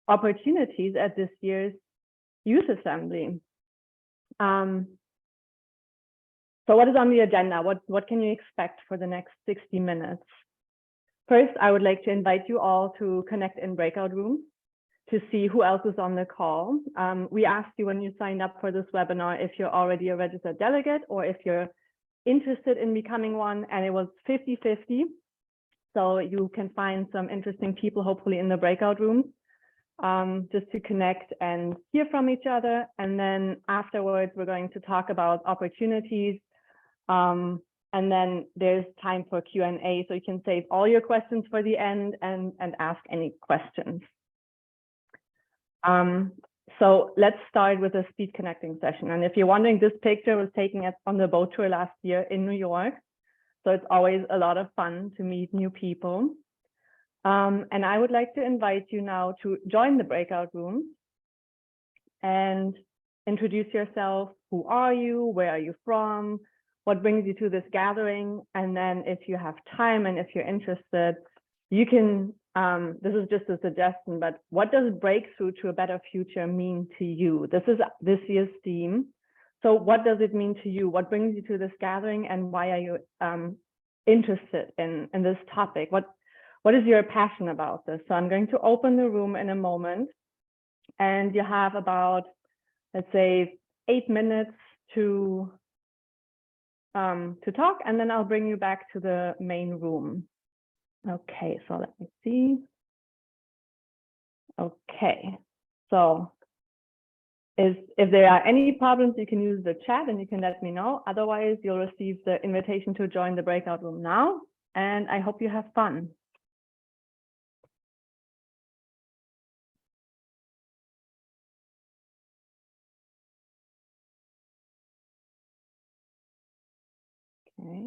opportunities at this year's Youth Assembly. So what is on the agenda? What can you expect for the next 60 minutes? First, I would like to invite you all to connect in breakout rooms to see who else is on the call. We asked you when you signed up for this webinar if you're already a registered delegate or if you're interested in becoming one, and it was 50-50. So you can find some interesting people, hopefully in the breakout rooms, just to connect and hear from each other. And then afterwards, we're going to talk about opportunities. And then there's time for Q&A, so you can save all your questions for the end and ask any questions. So let's start with a speed connecting session. And if you're wondering, this picture was taken on the boat tour last year in New York. So it's always a lot of fun to meet new people. And I would like to invite you now to join the breakout room and introduce yourself. Who are you? Where are you from? What brings you to this gathering? And then if you have time and if you're interested, you can, this is just a suggestion, but what does breakthrough to a better future mean to you? This is this year's theme. So what does it mean to you? What brings you to this gathering, and why are you interested in this topic? What is your passion about this? So I'm going to open the room in a moment, and you have about, let's say, 8 minutes to talk, and then I'll bring you back to the main room. Okay, so let me see. Okay, so if there are any problems, you can use the chat and you can let me know. Otherwise, you'll receive the invitation to join the breakout room now, and I hope you have fun. Okay.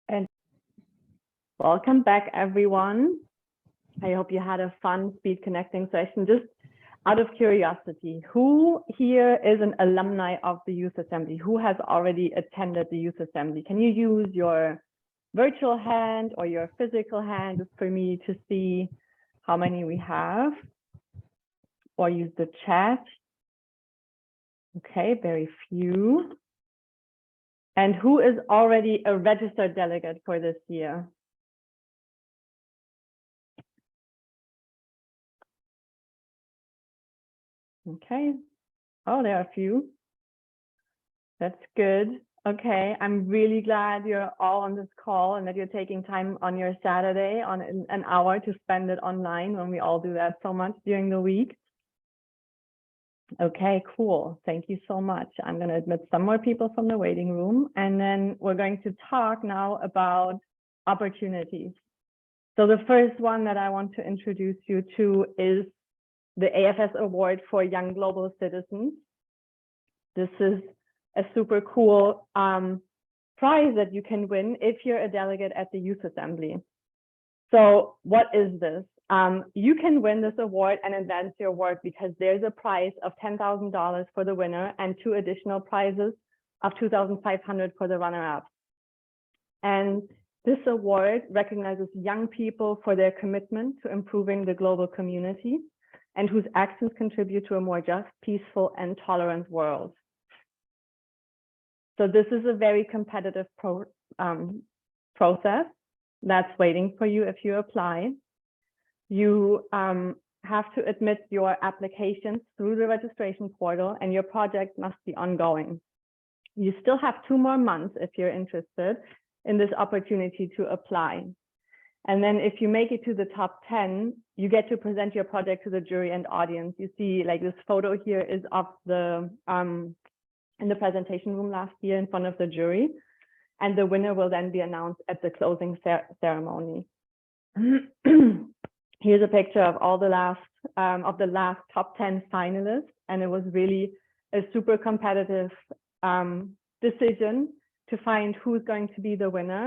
And welcome back, everyone. I hope you had a fun speed connecting session. Just out of curiosity, who here is an alumni of the Youth Assembly? Who has already attended the Youth Assembly? Can you use your virtual hand or your physical hand just for me to see how many we have? Or use the chat? Okay, very few. And who is already a registered delegate for this year? Okay. Oh, there are a few. That's good. Okay, I'm really glad you're all on this call and that you're taking time on your Saturday on an hour to spend it online when we all do that so much during the week. Okay, cool. Thank you so much. I'm going to admit some more people from the waiting room, and then we're going to talk now about opportunities. So the first one that I want to introduce you to is the AFS Award for Young Global Citizens. This is a super cool prize that you can win if you're a delegate at the Youth Assembly. So what is this? You can win this award and advance your work because there's a prize of $10,000 for the winner and 2 additional prizes of $2,500 for the runner-up. And this award recognizes young people for their commitment to improving the global community and whose actions contribute to a more just, peaceful, and tolerant world. So this is a very competitive program, process that's waiting for you if you apply. You have to admit your applications through the registration portal, and your project must be ongoing. You still have 2 more months if you're interested in this opportunity to apply. And then if you make it to the top 10, you get to present your project to the jury and audience. You see, like, this photo here is of the in the presentation room last year in front of the jury, and the winner will then be announced at the closing ceremony. Here's a picture of all the last top 10 finalists, and it was really a super competitive decision to find who's going to be the winner.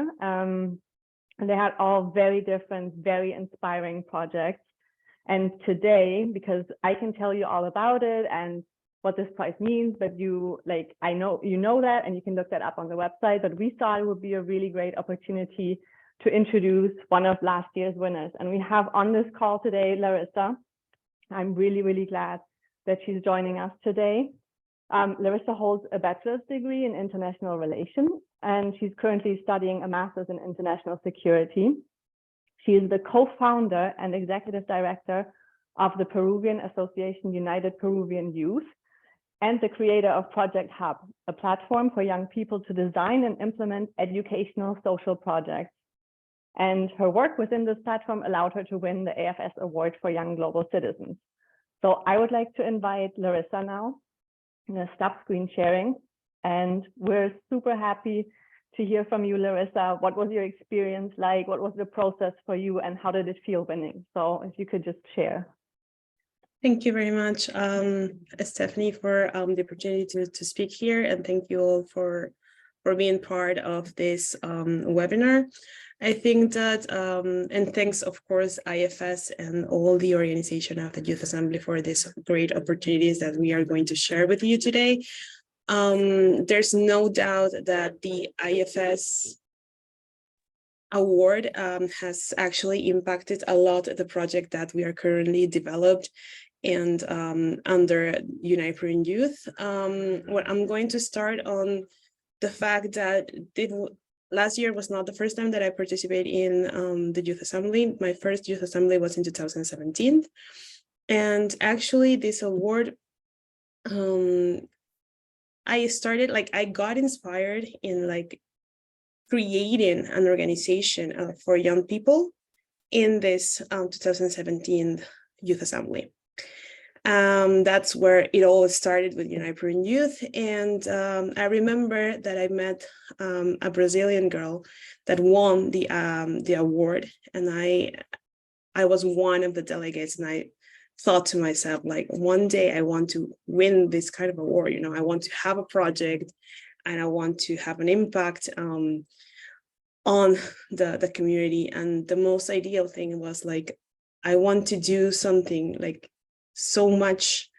And they had all very different, very inspiring projects. And today, because I can tell you all about it and what this prize means, but I know you know that, and you can look that up on the website, but we thought it would be a really great opportunity to introduce one of last year's winners. And we have on this call today, Larissa. I'm really, really glad that she's joining us today. Larissa holds a bachelor's degree in international relations, and she's currently studying a master's in international security. She is the co-founder and executive director of the Peruvian Association United Peruvian Youth, and the creator of Project Hub, a platform for young people to design and implement educational social projects. And her work within this platform allowed her to win the AFS Award for Young Global Citizens. So I would like to invite Larissa now. I'm going to stop screen sharing. And we're super happy to hear from you, Larissa. What was your experience like? What was the process for you, and how did it feel winning? So if you could just share. Thank you very much, Stephanie, for the opportunity to speak here, and thank you all for being part of this webinar. I think that, and thanks, of course, IFS and all the organization of the Youth Assembly for these great opportunities that we are going to share with you today. There's no doubt that the IFS award has actually impacted a lot the project that we are currently developed and under United Peruvian Youth. What I'm going to start on the fact that last year was not the first time that I participated in the Youth Assembly. My first Youth Assembly was in 2017. And actually this award, I got inspired in creating an organization for young people in this 2017 Youth Assembly. That's where it all started with United Peruvian Youth. And I remember that I met a Brazilian girl that won the award. And I was one of the delegates, and I thought to myself, like, one day I want to win this kind of award. You know, I want to have a project and I want to have an impact on the community. And the most ideal thing was, like, I want to do something like so much,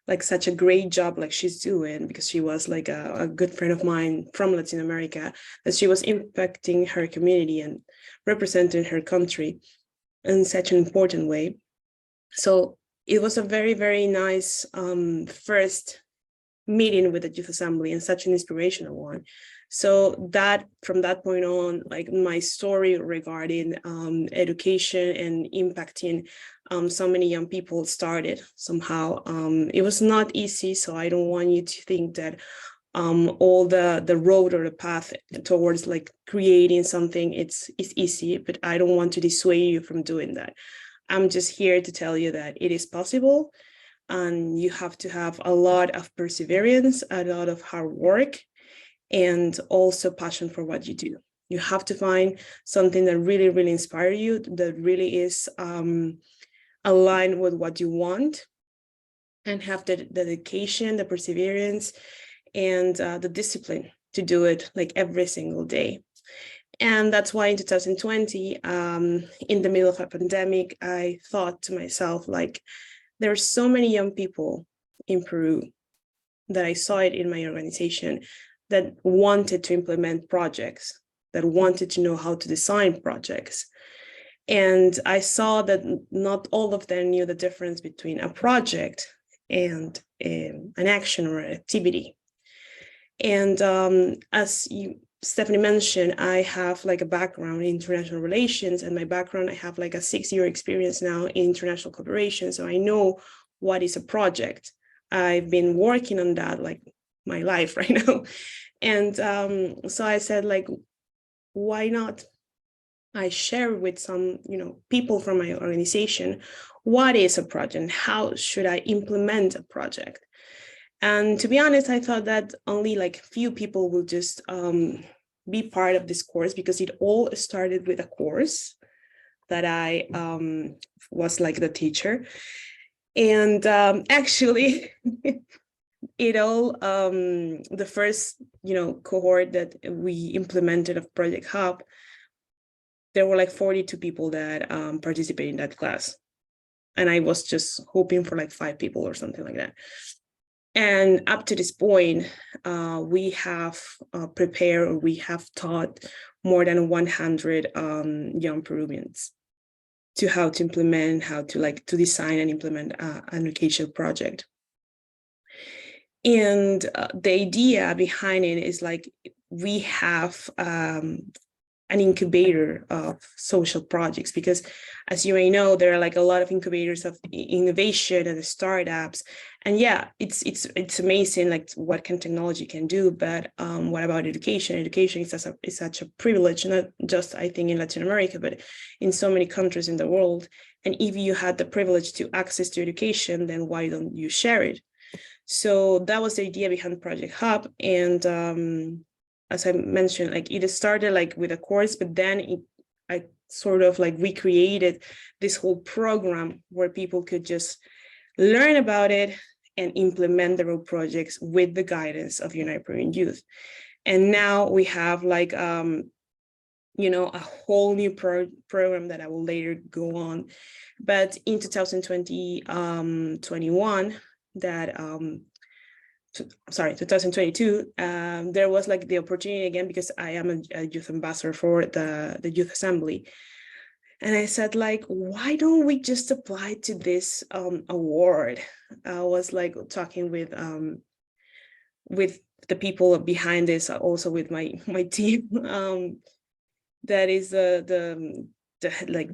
like such a great job like she's doing, because she was like a good friend of mine from Latin America, that she was impacting her community and representing her country in such an important way. So it was a very, very nice first meeting with the Youth Assembly, and such an inspirational one. So that from that point on, like, my story regarding education and impacting so many young people started somehow. It was not easy, so I don't want you to think that all the road or the path towards like creating something it's easy, but I don't want to dissuade you from doing that. I'm just here to tell you that it is possible, and you have to have a lot of perseverance, a lot of hard work, and also passion for what you do. You have to find something that really, really inspires you, that really is aligned with what you want, and have the dedication, the perseverance, and the discipline to do it like every single day. And that's why in 2020, in the middle of a pandemic, I thought to myself, like, there are so many young people in Peru that I saw it in my organization that wanted to implement projects, that wanted to know how to design projects. And I saw that not all of them knew the difference between a project and an action or an activity. And as you Stephanie mentioned, I have like a background in international relations, and my background, I have like a 6-year experience now in international cooperation. So I know what is a project. I've been working on that like my life right now. And so I said, like, why not I share with some, people from my organization, what is a project and how should I implement a project? And to be honest, I thought that only like few people will just be part of this course, because it all started with a course that I was like the teacher. And actually, it all, the first, cohort that we implemented of Project Hub, there were like 42 people that participated in that class. And I was just hoping for like 5 people or something like that. And up to this point, we have prepared, or we have taught more than 100 young Peruvians to how to implement, how to design and implement an educational project. And the idea behind it is like, we have an incubator of social projects, because as you may know, there are like a lot of incubators of innovation and startups. And yeah, it's amazing, like what can technology can do, but what about education? Education is such a privilege, not just I think in Latin America, but in so many countries in the world. And if you had the privilege to access to education, then why don't you share it? So that was the idea behind Project Hub. And as I mentioned, like it started like with a course, but then I sort of like recreated this whole program where people could just learn about it and implement their own projects with the guidance of United Peruvian Youth. And now we have like, a whole new program that I will later go on. But in 2021, 2022, there was like the opportunity again, because I am a youth ambassador for the Youth Assembly. And I said, like, why don't we just apply to this award? I was like talking with the people behind this, also with my team, that is the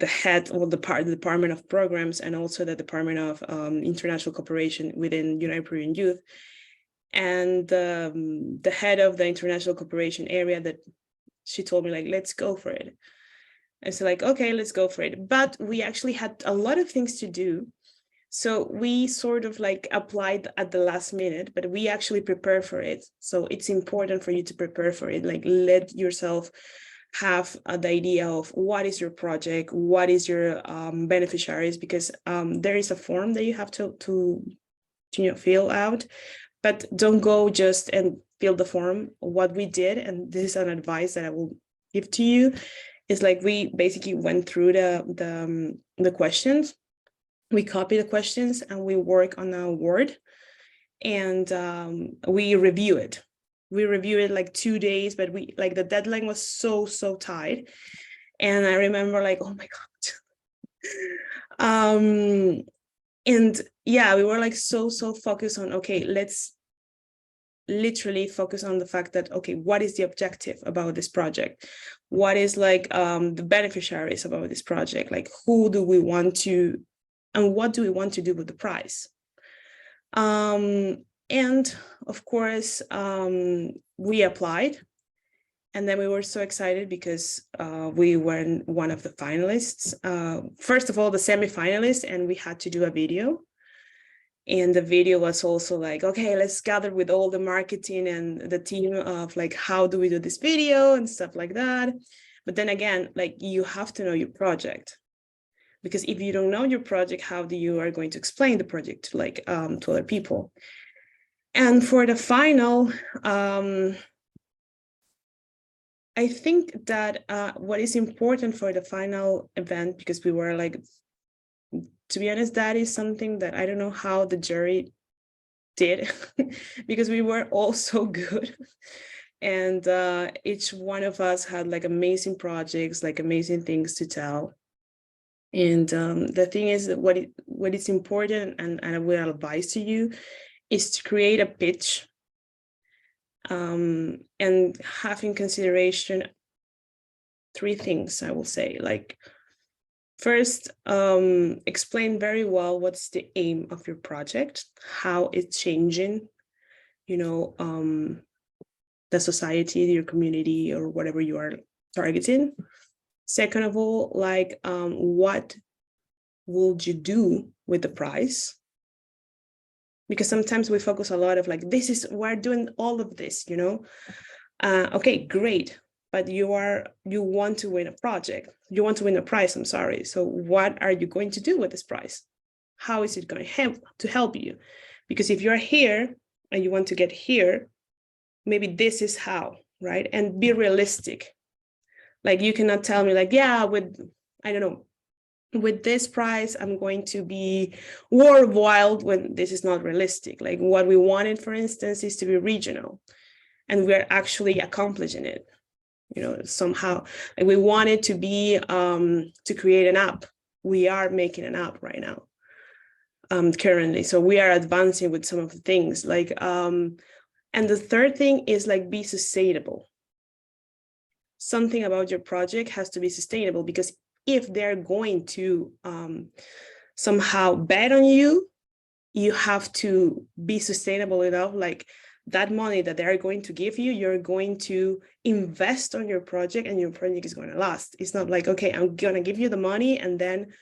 head or the Department of Programs, and also the Department of International Cooperation within United Peruvian Youth. And the head of the international cooperation area, that she told me, like, let's go for it. And so like, okay, let's go for it. But we actually had a lot of things to do. So we sort of like applied at the last minute, but we actually prepare for it. So it's important for you to prepare for it. Like, let yourself have the idea of what is your project, what is your beneficiaries, because there is a form that you have to fill out. But don't go just and fill the form. What we did, and this is an advice that I will give to you, is like we basically went through the questions. We copy the questions and we work on a Word, and we review it. We review it like 2 days, but the deadline was so tight. And I remember like, oh my God. And yeah, we were like so focused on, okay, let's literally focus on the fact that, okay, what is the objective about this project? What is like the beneficiaries about this project? Like, who do we want to, and what do we want to do with the prize? And of course, we applied, and then we were so excited because we were one of the finalists. First of all, the semi-finalists, and we had to do a video. And the video was also like, okay, let's gather with all the marketing and the team of like, how do we do this video and stuff like that. But then again, like, you have to know your project, because if you don't know your project, how do you are going to explain the project to like to other people? And for the final, I think that what is important for the final event, because we were like, to be honest, that is something that I don't know how the jury did, because we were all so good. And each one of us had like amazing projects, like amazing things to tell. And the thing is that what is important, and I will advise to you, is to create a pitch and have in consideration 3 things, I will say. Like, first, explain very well what's the aim of your project, how it's changing, you know, the society, your community, or whatever you are targeting. Second of all, like, what would you do with the prize? Because sometimes we focus a lot of like, we're doing all of this, you know. Okay, great. But you want to win a project. You want to win a prize, I'm sorry. So what are you going to do with this prize? How is it going to help you? Because if you're here and you want to get here, maybe this is how, right? And be realistic. Like, you cannot tell me like, yeah, I don't know, with this price, I'm going to be worldwide, when this is not realistic. Like, what we wanted, for instance, is to be regional, and we're actually accomplishing it, you know, somehow. Like, we wanted to be, to create an app. We are making an app right now, currently. So we are advancing with some of the things, like, and the third thing is like, be sustainable. Something about your project has to be sustainable, because if they're going to somehow bet on you, you have to be sustainable enough. Like, that money that they're going to give you, you're going to invest on your project, and your project is going to last. It's not like, okay, I'm going to give you the money and then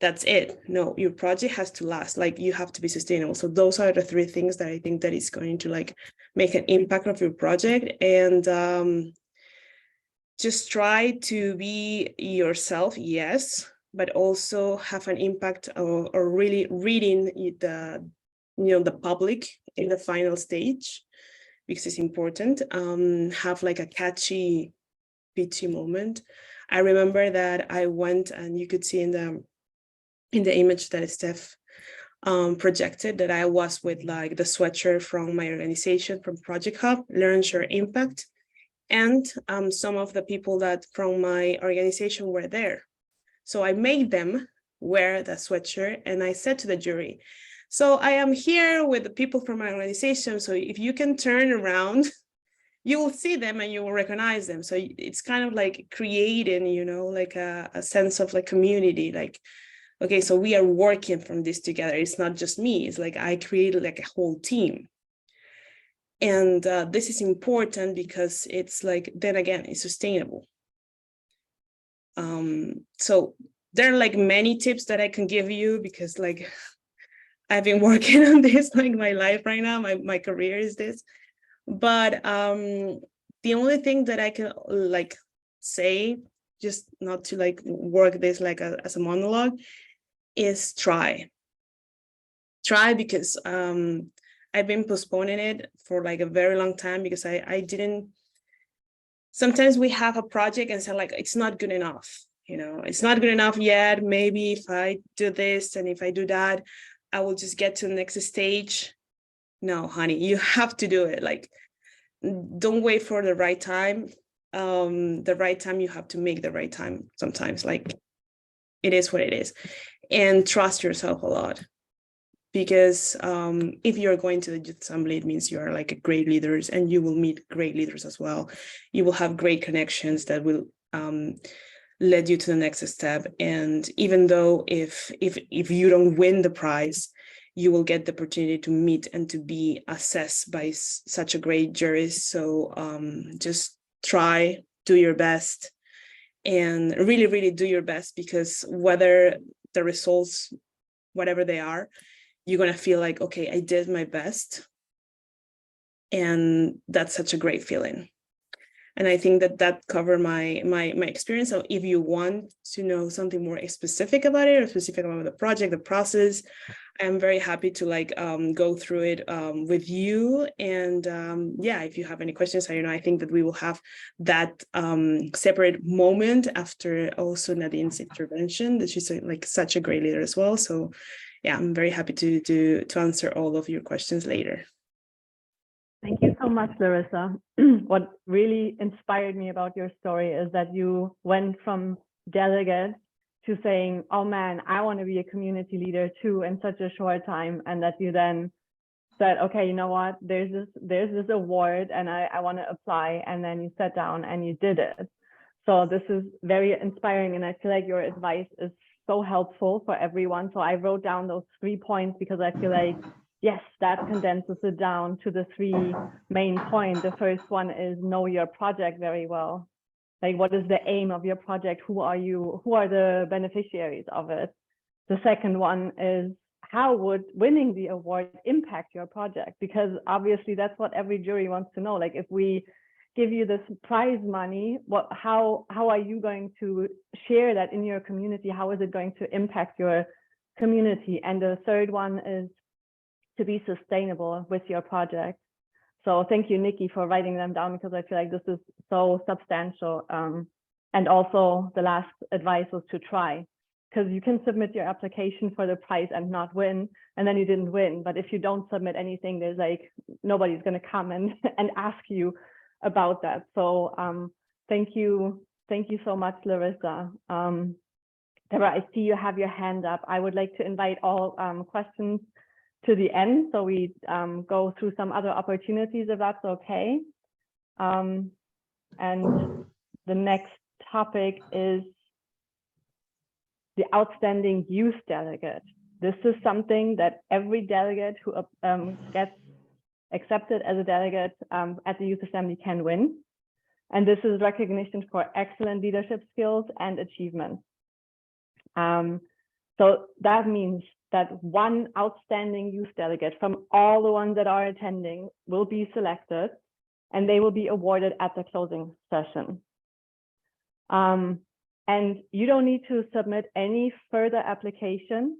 that's it. No, your project has to last. Like, you have to be sustainable. So those are the 3 things that I think that is going to like make an impact of your project. And just try to be yourself, yes, but also have an impact, or really reading the, you know, the public in the final stage, because it's important. Have like a catchy pitchy moment. I remember that I went, and you could see in the image that Steph projected, that I was with like the sweatshirt from my organization, from Project Hub, Learn, Share, Impact. And some of the people that from my organization were there. So I made them wear the sweatshirt, and I said to the jury, so I am here with the people from my organization. So if you can turn around, you will see them and you will recognize them. So it's kind of like creating, you know, like a sense of like community, like, okay, so we are working from this together. It's not just me. It's like I created like a whole team. And this is important because it's like, then again, it's sustainable. So there are like many tips that I can give you, because like I've been working on this like my life right now. My career is this. But the only thing that I can like say, just not to like work this like as a monologue, is try, because I've been postponing it for like a very long time, because I didn't. Sometimes we have a project and say like, it's not good enough, you know, it's not good enough yet. Maybe if I do this and if I do that, I will just get to the next stage. No, honey, you have to do it. Like, don't wait for the right time. The right time, you have to make the right time sometimes. Like, it is what it is. And trust yourself a lot. Because if you're going to the youth assembly, it means you are like great leaders, and you will meet great leaders as well. You will have great connections that will lead you to the next step. And even though if you don't win the prize, you will get the opportunity to meet and to be assessed by such a great jury. So just try, do your best, and really, really do your best, because whether the results, whatever they are, you're going to feel like, okay, I did my best. And that's such a great feeling. And I think that covered my experience. So if you want to know something more specific about it, or specific about the project, the process, I'm very happy to like go through it with you. And yeah, if you have any questions, I think that we will have that separate moment after also Nadine's intervention, that she's like such a great leader as well. So yeah, I'm very happy to answer all of your questions later. Thank you so much, Larissa. What really inspired me about your story is that you went from delegate to saying, oh man, I want to be a community leader too, in such a short time, and that you then said, okay, you know what, there's this award and I want to apply, and then you sat down and you did it. So this is very inspiring, and I feel like your advice is so helpful for everyone. So I wrote down those 3 points because I feel like, yes, that condenses it down to the 3 main points. The first one is know your project very well. Like, what is the aim of your project? Who are you? Who are the beneficiaries of it? The second one is, how would winning the award impact your project? Because obviously that's what every jury wants to know. Like, if we give you this prize money, how are you going to share that in your community? How is it going to impact your community? And the third one is to be sustainable with your project. So thank you, Nikki, for writing them down, because I feel like this is so substantial. And also the last advice was to try, because you can submit your application for the prize and not win, and then you didn't win. But if you don't submit anything, there's like, nobody's going to come and ask you about that. So thank you so much, Larissa. Deborah, I see you have your hand up. I would like to invite all questions to the end, so we go through some other opportunities, if that's okay. And the next topic is the outstanding youth delegate. This is something that every delegate who gets accepted as a delegate at the Youth Assembly can win. And this is recognition for excellent leadership skills and achievements. So that means that one outstanding youth delegate from all the ones that are attending will be selected, and they will be awarded at the closing session. And you don't need to submit any further application.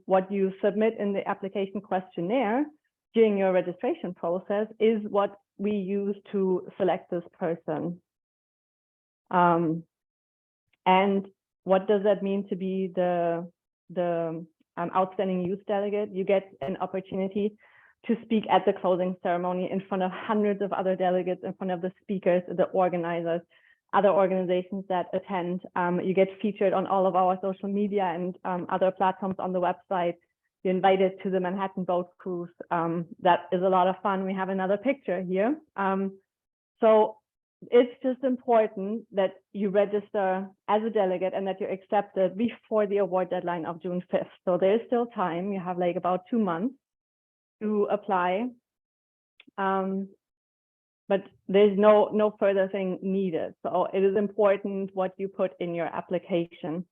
What you submit in the application questionnaire during your registration process is what we use to select this person. And what does that mean to be the outstanding youth delegate? You get an opportunity to speak at the closing ceremony in front of hundreds of other delegates, in front of the speakers, the organizers, other organizations that attend. You get featured on all of our social media and other platforms on the website. You're invited to the Manhattan boat cruise. That is a lot of fun. We have another picture here. So it's just important that you register as a delegate and that you're accepted before the award deadline of June 5th. So there's still time. You have like about 2 months to apply. But there's no further thing needed. So it is important what you put in your application.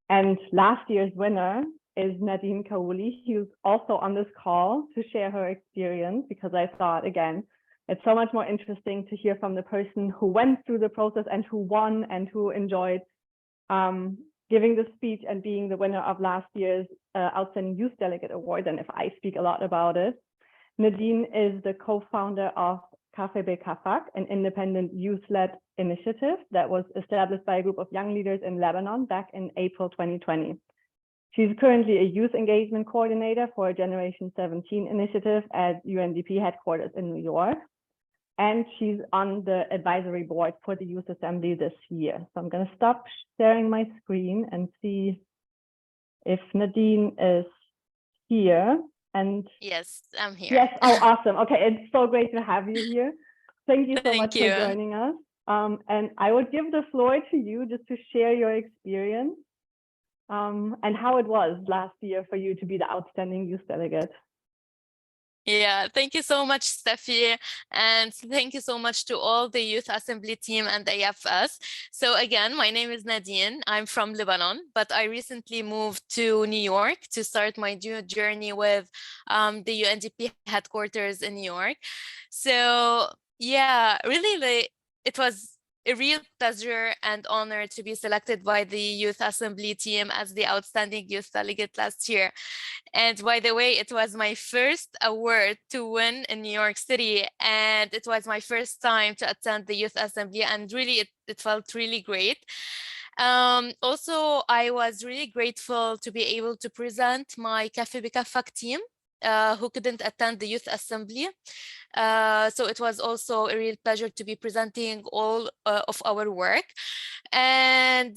And last year's winner is Nadine Kaouli. She was also on this call to share her experience, because I thought, again, it's so much more interesting to hear from the person who went through the process and who won and who enjoyed giving the speech and being the winner of last year's Outstanding Youth Delegate Award than if I speak a lot about it. Nadine is the co-founder of Café Bekafak, an independent youth-led initiative that was established by a group of young leaders in Lebanon back in April 2020. She's currently a youth engagement coordinator for a Generation 17 initiative at UNDP headquarters in New York. And she's on the advisory board for the Youth Assembly this year. So I'm going to stop sharing my screen and see if Nadine is here. And yes, I'm here. Yes, oh, awesome. Okay, it's so great to have you here. Thank you so Thank much you. for joining us. And I would give the floor to you just to share your experience and how it was last year for you to be the outstanding youth delegate. Yeah, thank you so much, Steffi. And thank you so much to all the Youth Assembly team and AFS. So again, my name is Nadine. I'm from Lebanon, but I recently moved to New York to start my new journey with the UNDP headquarters in New York. So yeah, really, it was a real pleasure and honor to be selected by the Youth Assembly team as the outstanding youth delegate last year. And by the way, it was my first award to win in New York City, and it was my first time to attend the Youth Assembly, and really it felt really great. Also, I was really grateful to be able to present my Café Bekafak team who couldn't attend the Youth Assembly. So it was also a real pleasure to be presenting all of our work. And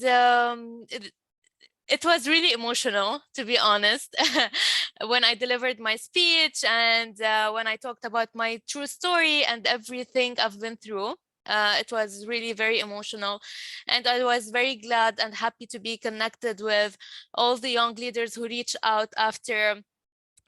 it was really emotional, to be honest, when I delivered my speech and when I talked about my true story and everything I've been through. It was really very emotional, and I was very glad and happy to be connected with all the young leaders who reached out after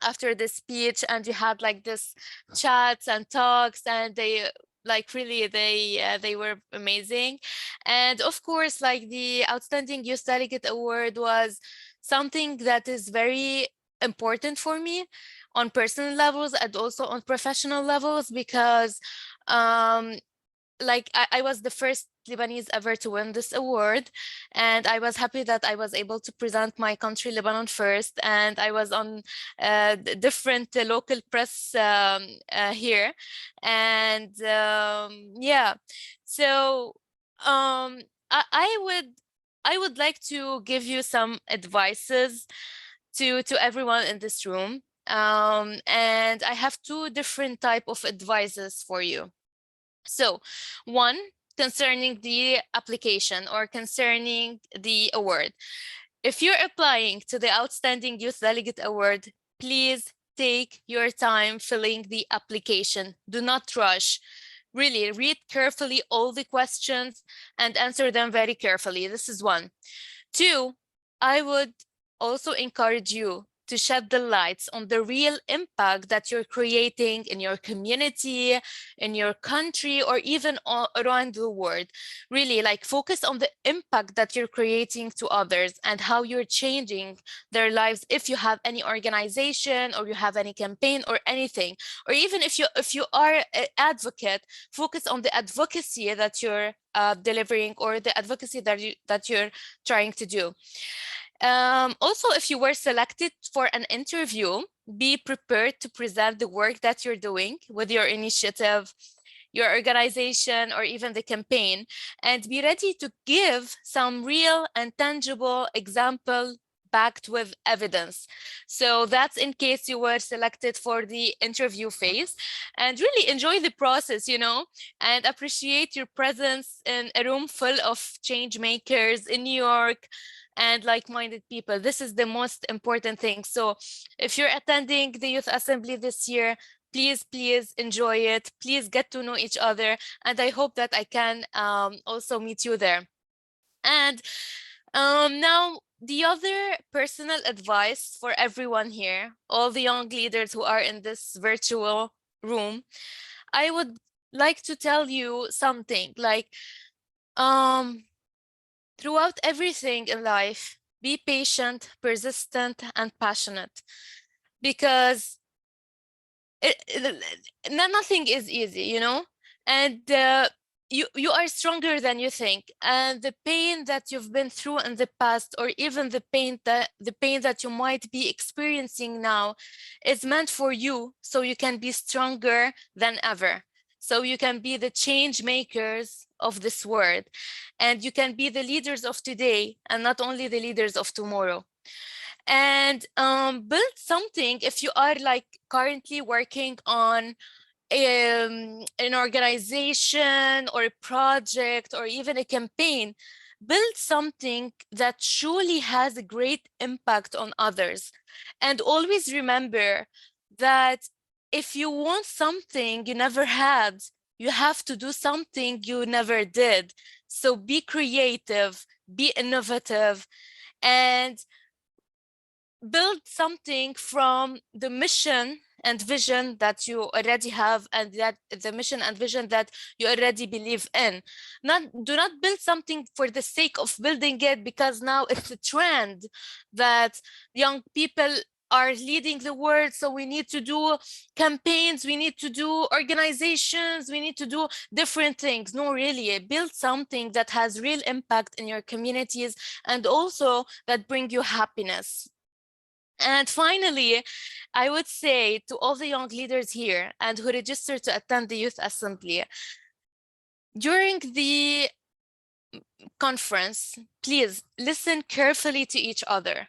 the speech, and we had like this chats and talks, and they like really they were amazing. And of course, like the Outstanding Youth Delegate Award was something that is very important for me on personal levels and also on professional levels, because like I was the first Lebanese ever to win this award, and I was happy that I was able to present my country, Lebanon, first, and I was on different local press here, and yeah, so I would like to give you some advices to everyone in this room, and I have two different type of advices for you. So one, concerning the application or concerning the award. If you're applying to the Outstanding Youth Delegate Award, please take your time filling the application. Do not rush. Really read carefully all the questions and answer them very carefully. This is one. Two, I would also encourage you to shed the lights on the real impact that you're creating in your community, in your country, or even around the world. Really, like, focus on the impact that you're creating to others and how you're changing their lives. If you have any organization or you have any campaign or anything, or even if you are an advocate, focus on the advocacy that you're delivering, or the advocacy that you're trying to do. Also, if you were selected for an interview, be prepared to present the work that you're doing with your initiative, your organization, or even the campaign, and be ready to give some real and tangible example backed with evidence. So that's in case you were selected for the interview phase, and really enjoy the process, and appreciate your presence in a room full of change makers in New York and like-minded people. This is the most important thing. So if you're attending the Youth Assembly this year, please enjoy it. Please get to know each other. And I hope that I can also meet you there. And now, the other personal advice for everyone here, all the young leaders who are in this virtual room, I would like to tell you something like, throughout everything in life, be patient, persistent, and passionate, because nothing is easy, and you are stronger than you think, and the pain that you've been through in the past, or even the pain that you might be experiencing now, is meant for you, so you can be stronger than ever, so you can be the change makers of this world, and you can be the leaders of today and not only the leaders of tomorrow. And build something. If you are like currently working on an organization or a project or even a campaign, build something that truly has a great impact on others. And always remember that if you want something you never had, you have to do something you never did. So be creative, be innovative, and build something from the mission and vision that you already have, and that the mission and vision that you already believe in. Do not build something for the sake of building it because now it's a trend that young people are leading the world, so we need to do campaigns, we need to do organizations, we need to do different things. No, really, build something that has real impact in your communities and also that bring you happiness. And finally, I would say to all the young leaders here and who registered to attend the Youth Assembly, during the conference, please listen carefully to each other,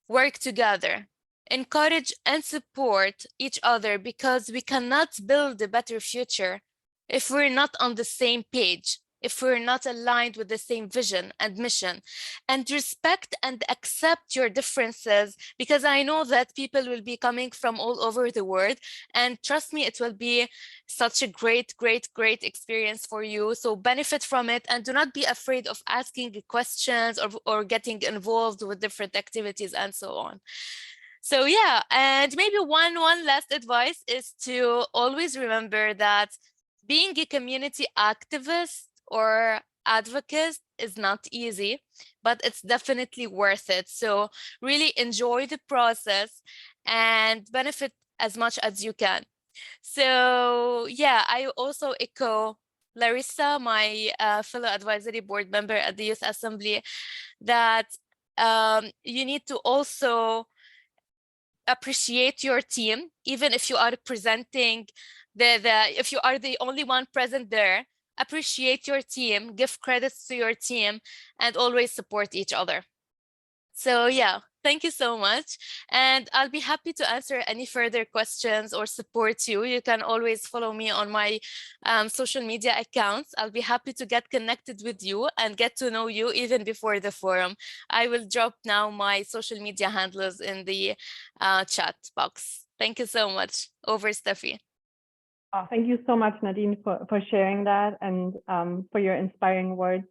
work together, encourage and support each other, because we cannot build a better future if we're not on the same page, if we're not aligned with the same vision and mission. And respect and accept your differences, because I know that people will be coming from all over the world, and trust me, it will be such a great experience for you. So benefit from it, and do not be afraid of asking questions or getting involved with different activities and so on. So yeah, and maybe one last advice is to always remember that being a community activist or advocate is not easy, but it's definitely worth it. So really enjoy the process and benefit as much as you can. So yeah, I also echo Larissa, my fellow advisory board member at the Youth Assembly, that you need to also appreciate your team, even if you are presenting if you are the only one present there. Appreciate your team, give credits to your team, and always support each other. So yeah, thank you so much. And I'll be happy to answer any further questions or support you. You can always follow me on my social media accounts. I'll be happy to get connected with you and get to know you even before the forum. I will drop now my social media handles in the chat box. Thank you so much. Over, Steffi. Oh, thank you so much, Nadine, for sharing that and for your inspiring words.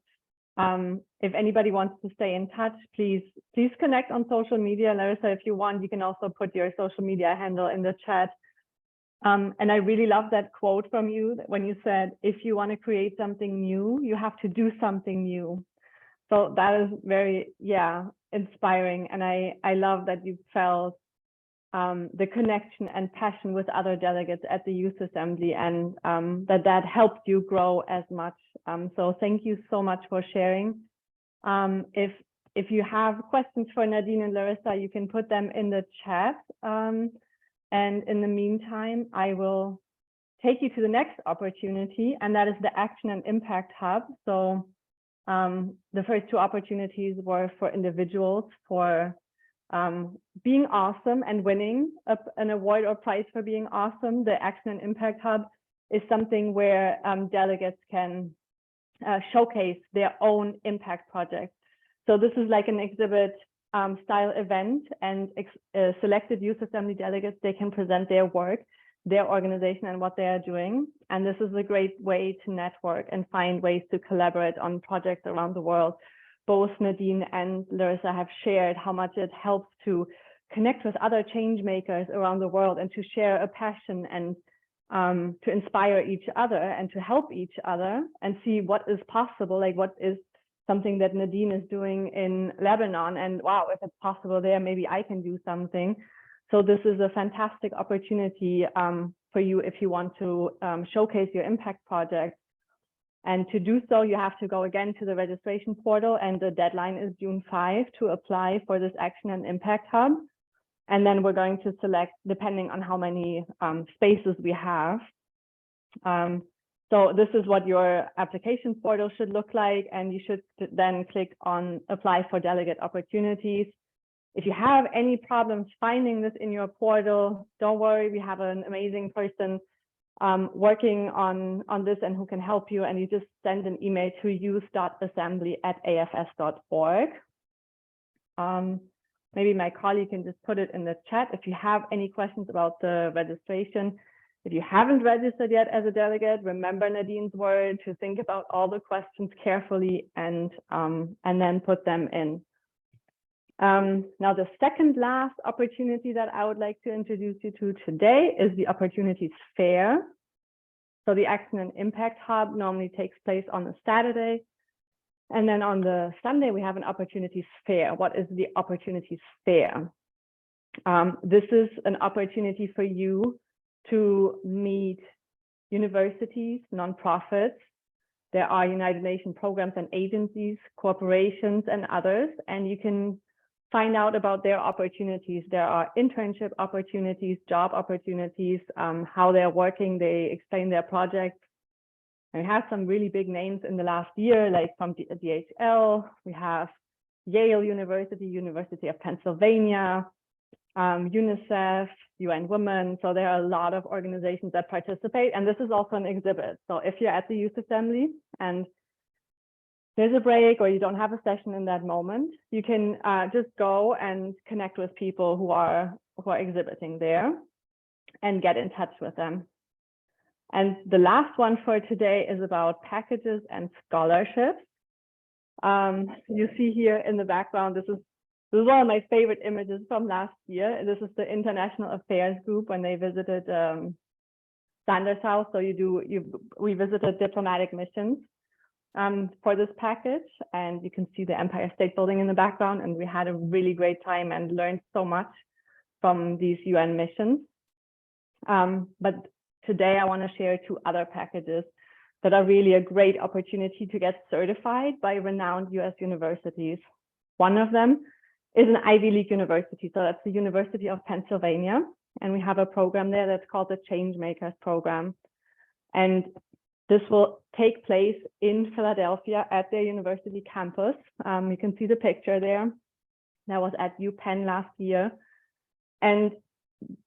If anybody wants to stay in touch, please connect on social media. Larissa, if you want, you can also put your social media handle in the chat. And I really love that quote from you when you said, if you want to create something new, you have to do something new. So that is very, inspiring. And I love that you felt the connection and passion with other delegates at the Youth Assembly, and that helped you grow as much. So thank you so much for sharing. If you have questions for Nadine and Larissa, you can put them in the chat. And in the meantime, I will take you to the next opportunity, and that is the Action and Impact Hub. So the first two opportunities were for individuals for being awesome and winning an award or prize for being awesome. The Action and Impact Hub is something where delegates can showcase their own impact projects. So this is like an exhibit style event, and selected Youth Assembly delegates, they can present their work, their organization, and what they are doing. And this is a great way to network and find ways to collaborate on projects around the world. Both Nadine and Larissa have shared how much it helps to connect with other change makers around the world and to share a passion and to inspire each other and to help each other and see what is possible, like what is something that Nadine is doing in Lebanon, and wow, if it's possible there, maybe I can do something. So this is a fantastic opportunity for you if you want to showcase your impact project. And to do so, you have to go again to the registration portal, and the deadline is June 5 to apply for this Action and Impact Hub. And then we're going to select, depending on how many spaces we have. So this is what your application portal should look like, and you should then click on Apply for Delegate Opportunities. If you have any problems finding this in your portal, don't worry, we have an amazing person working on this and who can help you, and you just send an email to youth.assembly@afs.org. Maybe my colleague can just put it in the chat if you have any questions about the registration. If you haven't registered yet as a delegate, remember Nadine's word to think about all the questions carefully and then put them in. Now, the second last opportunity that I would like to introduce you to today is the Opportunities Fair. So the Action and Impact Hub normally takes place on a Saturday. And then on the Sunday, we have an Opportunities Fair. What is the Opportunities Fair? This is an opportunity for you to meet universities, nonprofits. There are United Nations programs and agencies, corporations, and others, and you can find out about their opportunities. There are internship opportunities, job opportunities, how they're working, they explain their projects. And we have some really big names in the last year, like from DHL, we have Yale University, University of Pennsylvania, UNICEF, UN Women. So there are a lot of organizations that participate, and this is also an exhibit. So if you're at the Youth Assembly and there's a break or you don't have a session in that moment, you can just go and connect with people who are exhibiting there and get in touch with them. And the last one for today is about packages and scholarships. You see here in the background, this is one of my favorite images from last year. This is the International Affairs group when they visited Sanders House. So we visited diplomatic missions for this package, and you can see the Empire State Building in the background. And we had a really great time and learned so much from these UN missions. But today I want to share 2 other packages that are really a great opportunity to get certified by renowned US universities. One of them is an Ivy League university. So that's the University of Pennsylvania. And we have a program there that's called the Changemakers Program. And this will take place in Philadelphia at their university campus. You can see the picture there. That was at UPenn last year. And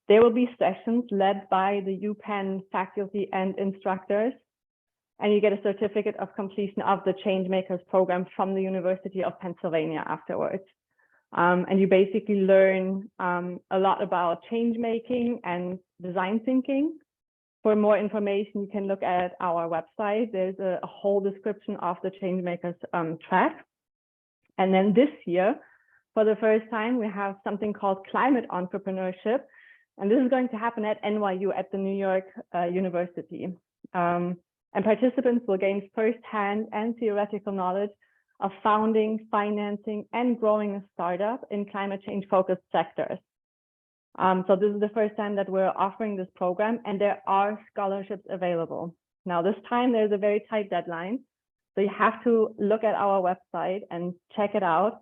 there will be sessions led by the UPenn faculty and instructors. And you get a certificate of completion of the Changemakers program from the University of Pennsylvania afterwards. And you basically learn a lot about change making and design thinking. For more information, you can look at our website. There's a whole description of the Changemakers track. And then this year, for the first time, we have something called climate entrepreneurship. And this is going to happen at NYU, at the New York University. And participants will gain firsthand and theoretical knowledge of founding, financing, and growing a startup in climate change focused sectors. So this is the first time that we're offering this program, and there are scholarships available. Now this time there's a very tight deadline. So you have to look at our website and check it out.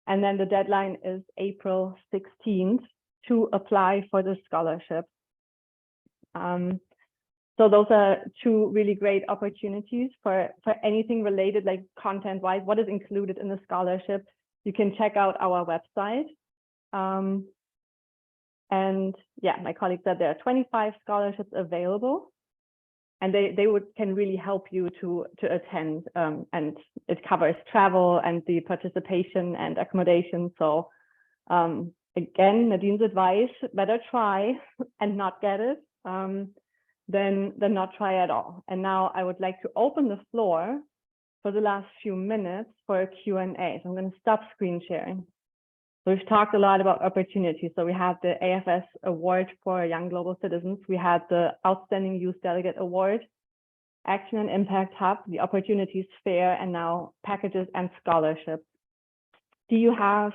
And then the deadline is April 16th to apply for the scholarship. So those are 2 really great opportunities for anything related, like content-wise, what is included in the scholarship. You can check out our website. And yeah, my colleague said there are 25 scholarships available, and they can really help you to attend. And it covers travel and the participation and accommodation. So again, Nadine's advice, better try and not get it than not try at all. And now I would like to open the floor for the last few minutes for a Q&A. So I'm going to stop screen sharing. So we've talked a lot about opportunities. So we had the AFS Award for Young Global Citizens. We had the Outstanding Youth Delegate Award, Action and Impact Hub, the Opportunities Fair, and now packages and scholarships. Do you have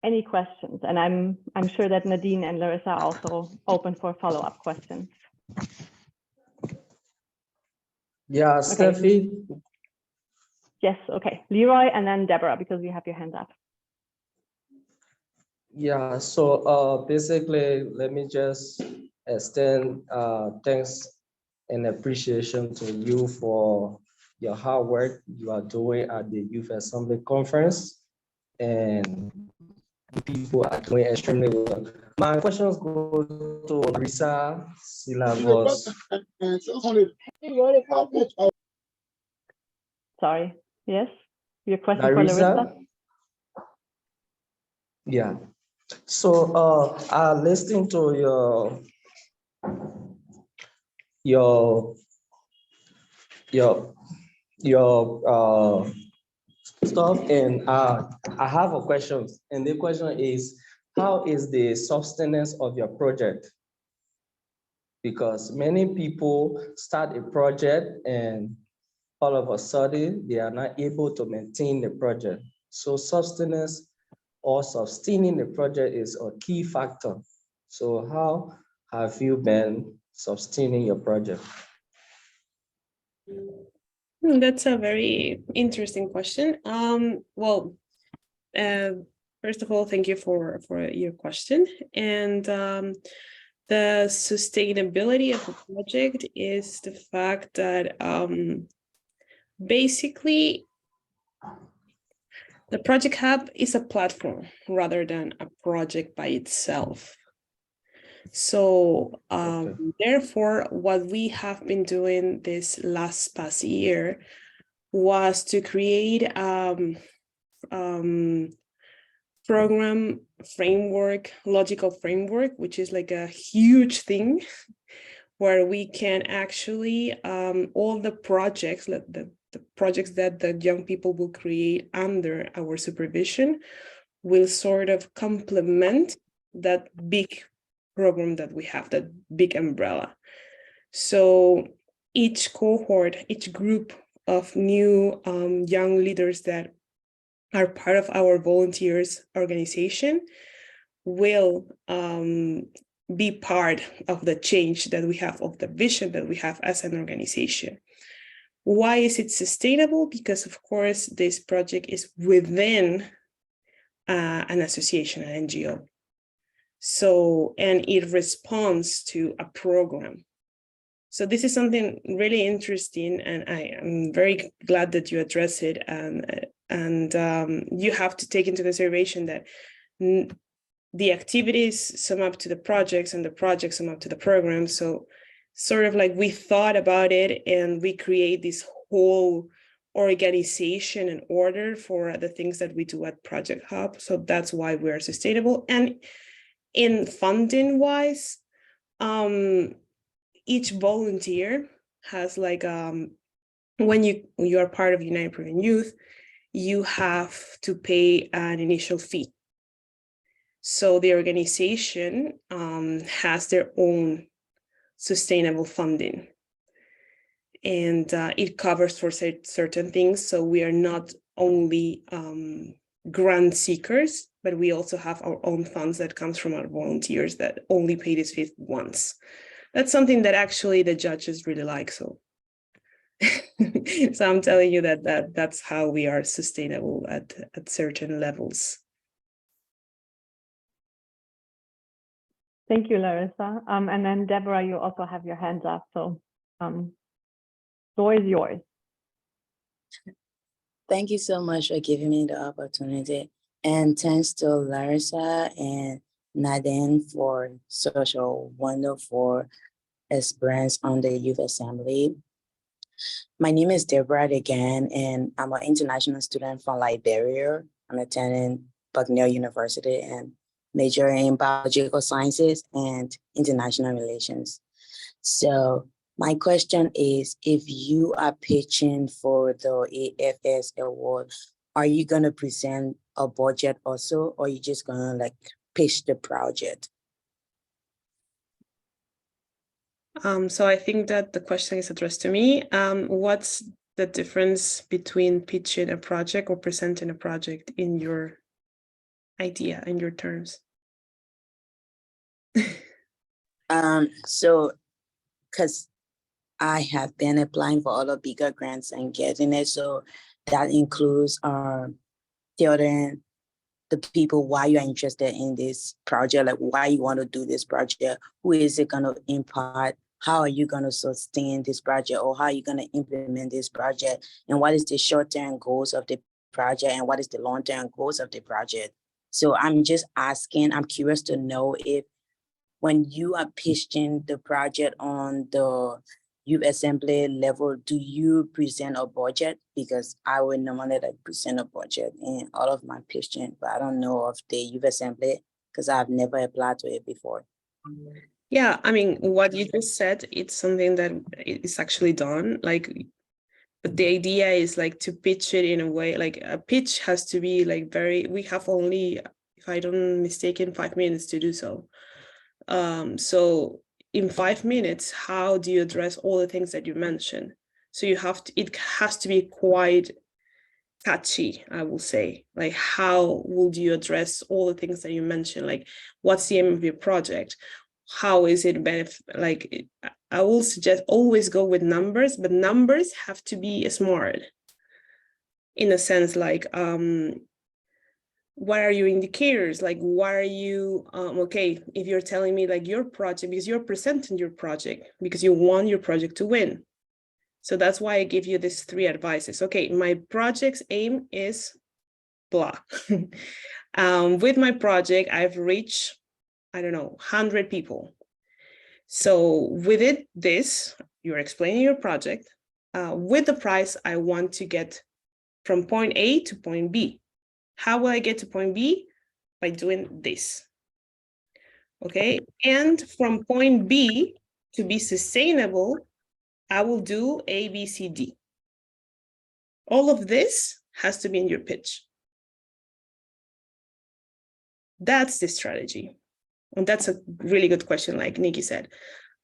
any questions? And I'm sure that Nadine and Larissa are also open for follow-up questions. Yeah, Okay. Steffi. Yes, okay. Leroy and then Deborah, because you have your hands up. Yeah, so basically, let me just extend thanks and appreciation to you for your hard work you are doing at the Youth Assembly Conference, and people are doing extremely well. My questions go to Larissa Syllabus. Sorry, yes? Your question Larissa? for Larissa? Yeah. So listening to your stuff, and I have a question, and the question is, how is the sustenance of your project? Because many people start a project and all of a sudden they are not able to maintain the project. So sustenance or sustaining the project is a key factor. So how have you been sustaining your project? That's a very interesting question. Well, first of all, thank you for your question. And the sustainability of the project is the fact that basically the Project Hub is a platform rather than a project by itself. So therefore, what we have been doing this past year was to create program framework, logical framework, which is like a huge thing where we can actually, all the projects, the projects that the young people will create under our supervision will sort of complement that big program that we have, that big umbrella. So each cohort, each group of new young leaders that are part of our volunteers organization will be part of the change that we have, of the vision that we have as an organization. Why is it sustainable? Because of course, this project is within an association, an NGO. So, and it responds to a program. So this is something really interesting, and I am very glad that you address it. And you have to take into consideration that the activities sum up to the projects, and the projects sum up to the program. So sort of like we thought about it, and we create this whole organization and order for the things that we do at Project Hub. So that's why we're sustainable. And in funding wise, each volunteer has like, when you are part of United Prevent Youth, you have to pay an initial fee. So the organization has their own sustainable funding, and it covers for certain things. So we are not only grant seekers, but we also have our own funds that comes from our volunteers that only pay this fee once. That's something that actually the judges really like. So, so I'm telling you that's how we are sustainable at certain levels. Thank you, Larissa. And then Deborah, you also have your hands up. So floor is yours. Thank you so much for giving me the opportunity. And thanks to Larissa and Nadine for such a wonderful experience on the Youth Assembly. My name is Deborah again, and I'm an international student from Liberia. I'm attending Bucknell University and majoring in biological sciences and international relations. So my question is, if you are pitching for the AFS award, are you gonna present a budget also, or are you just gonna like pitch the project? So I think that the question is addressed to me. What's the difference between pitching a project or presenting a project in your idea, in your terms? So, because I have been applying for all the bigger grants and getting it, so that includes telling the people why you're interested in this project, like why you want to do this project, who is it going to impact, how are you going to sustain this project, or how are you going to implement this project, and what is the short-term goals of the project, and what is the long-term goals of the project. So I'm just asking, I'm curious to know if when you are pitching the project on the Youth Assembly level, do you present a budget? Because I would normally like present a budget in all of my pitching, but I don't know of the Youth Assembly because I've never applied to it before. Yeah, I mean, what you just said, it's something that is actually done. Like, but the idea is like to pitch it in a way, like a pitch has to be like we have only, if I don't mistaken, 5 minutes to do so. So in 5 minutes, how do you address all the things that you mentioned? So you have to, it has to be quite catchy, I will say. Like, how would you address all the things that you mentioned? Like, what's the aim of your project? How is it like, I will suggest always go with numbers, but numbers have to be smart in a sense, like, what are your indicators? Like, what are you, okay, if you're telling me like your project, because you're presenting your project, because you want your project to win. So that's why I give you these 3 advices. Okay, my project's aim is blah. With my project, I've reached, I don't know, 100 people. So with it, you're explaining your project. with the price, I want to get from point A to point B. How will I get to point B? By doing this. Okay, and from point B to be sustainable, I will do A, B, C, D. All of this has to be in your pitch. That's the strategy. And that's a really good question, like Nikki said.